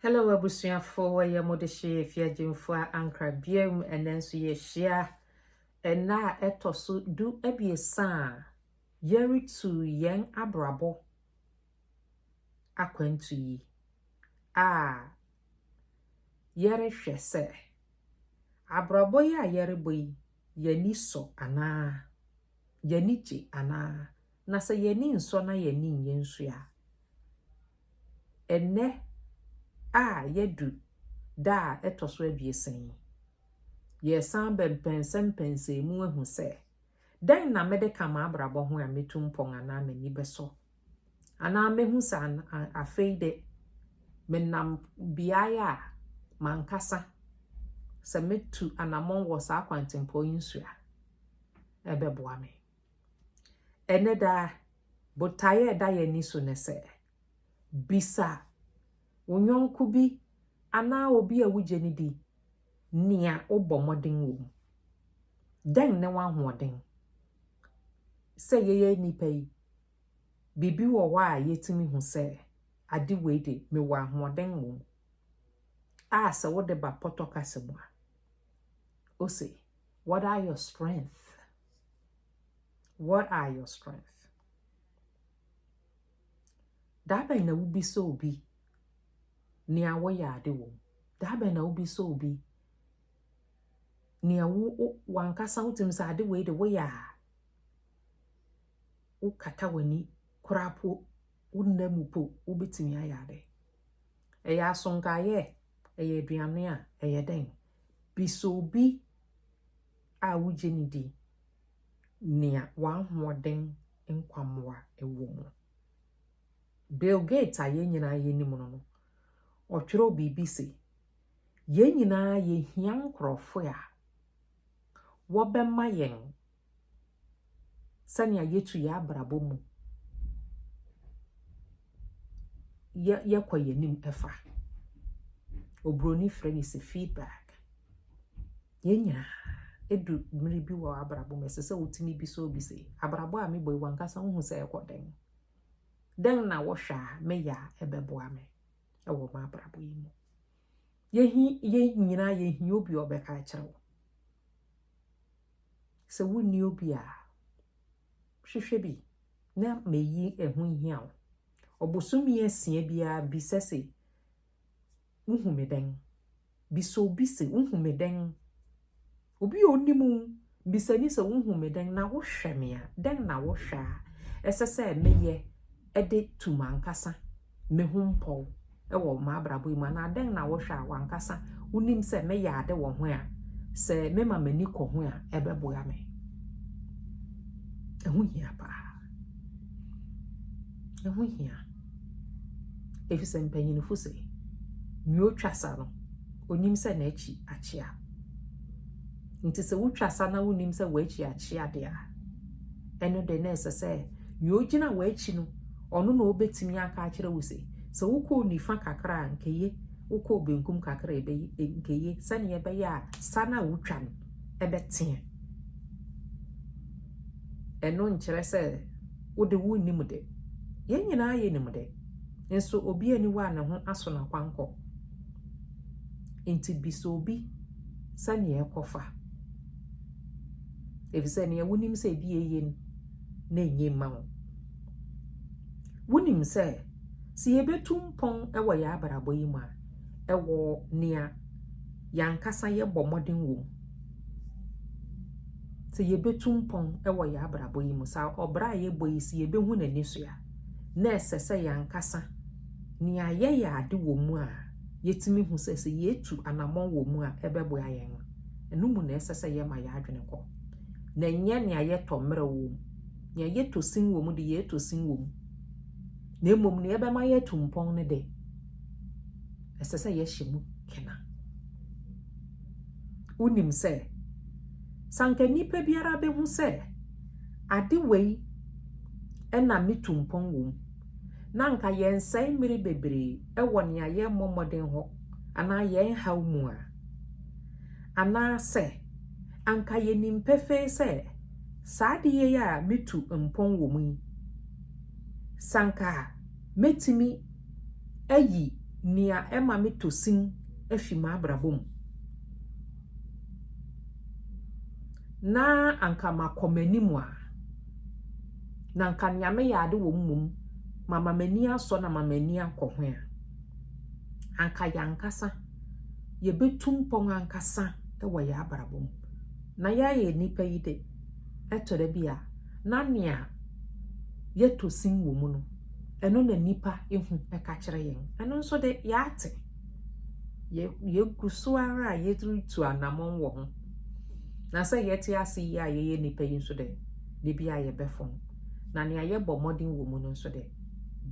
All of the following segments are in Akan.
Hello, abusuafo, ye modeshe fiajimfo ankra biem enenso ye shia ena Eto So du ebiesa yeri tu yen abrabo akwantu yi yeri hwese abrabo ya yeri boyi yani so ana yani je ana na se yani nso na yani nyensu ya Ɛnnɛ yedu da Eto So ebiesa ye san bempensempense mu ehu se dan na mede kama abrabo ho a metu mpon ana mani beso ana mehu sa afeide menam biaya mankasa se metu anamon wo sa kwantempo yinsua ebeboa me ene da botaye da ye ni so ne se bisa onyonku bi ana obi a wugye ni di nia obomoden wo dan ne wa ahoɔden se yeye nipa yi bibi wo wa yetimi hu se ade weide me wa ahoɔden wo se wo de ba potoka se mo o say what are your strengths? What are your strengths? Da ba na ubi so obi ni awo ya ade wo da ba na ubi so obi ni awo wankasa utim sa ade we de wo ya wo kata wani krapo unamupo ubetimi ayade eya sonkaye eye aduane a eye den biso obi a wugye ni di nia wanhoɔden nkwamwa ewo mu Bill Gates a nyinaa yenim no ɔtwerɛ bibi se nyinaa yehia nkrɔfo a wɔbɛma yen sani yetu ya abrabɔ mu ye kwa yenim efa obroni frɛ se feedback nyinaa edu mmiri bi wɔ abrabɔ mu sɛ wotimi bi so bi se abrabɔ a mebɔ wankasa hu sɛ ekoden den na wo hwa me ya ebeboa me ewo ma abrabɔ yi mu ye nyinaa yehia obi obɛka kyerɛw sɛ wonni obi a hwehwɛ bi na meyi ehu hia wo obosumi asia bia bi sese uhumeden bi so bi se uhumeden obi onimu bi sani se uhumeden na wo hwɛ me a den na wo hwa esese meye ede tumankasa me humpo ewo ma abrabo mu na den na wo hwa wankasa unim se me ya ade wo ho a se me ma mani ko ho a ebeboa me ehu hia pa ehu hia efise mpanyinfo se mi otwasa no onim se na achi achia nti se wotwasa na wonim se wa achi achia de a eno de na se mi ogina wa achi no ono na obetimi aka akire wo se wukọ nifa kakra nkeye wukọ benkum kakra ebe nkeye sane ebe ya sana wutwa no ebete eno nkyere se wode wunnim de nyinaa yenim de nso obi ani wa ne ho aso na kwankọ enti biso obi sane ekofa efise ne wunim se bi eyen na enye ma wo wunim se si yebetu mpon ewo ya abrabɔ yi mu a ewo nia yankasa ye bomodin wo si yebetu mpon ewo ya abrabɔ yi mu sa obra ye boyi si yebehu na niso ya na esese yankasa nia ye ya ade wo mu a yetimi hu sese yetu anamon wo mu a ebebo ayen enu mu na esese ye ma ya adwene kɔ na nye nia ye tomre wo nia ye to sin wo mu de ye to sin wo mu na emom ne ebe ma ye tumpon ne de esese ye hyemu kena unim se sanka nipa biara be hu se ade wei ena metumpon wo na nka ye nsai mmiri bebre ewo ne aye momoden ho ana ye haw mu a ana se anka ye nimpefe se saade ye ya metu mpon wo mu sanka metimi ayi nia ema me tosin afi ma abrabom na anka makomanimu a na anka nia me yade wo mmom mama mani aso na mama mani akɔho a anka yankasa yebetu mpɔn ankasa ɛwɔ ya abrabom na ya ye nipa yi de ɛtɔre bi a na nia yetosin wo mu no ɛno na nipa ehu ɛka kyerɛ yɛn ɛno nso de yaate ye guso ara yetu anamon wo ho na sɛ yɛte ase yi a yɛyɛ nipa yi nso de bi a yɛbɛfom na nia yɛbɔ modern wo mu no nso de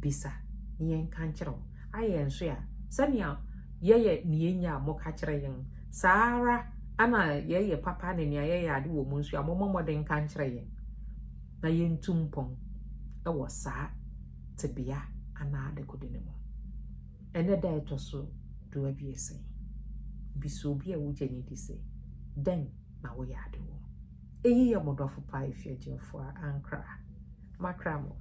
bisa yɛn ka nkyerɛw ayɛ nso ya sɛnea yɛyɛ ne yenya mo ka kyerɛ yɛn saara ana yɛyɛ papa ne nia yɛyɛ ade wo mu nso ya mo modern ka nkyerɛ yɛn na yɛntu mpɔn ɛwɔ saa tebea ana ade kodene mo ɛnɛ da Eto So do abiese biso bi a wogye ne di sɛ dan na wo yɛ ade wo eyi yɛ modɔfo pa efiagyefo ankra makra mo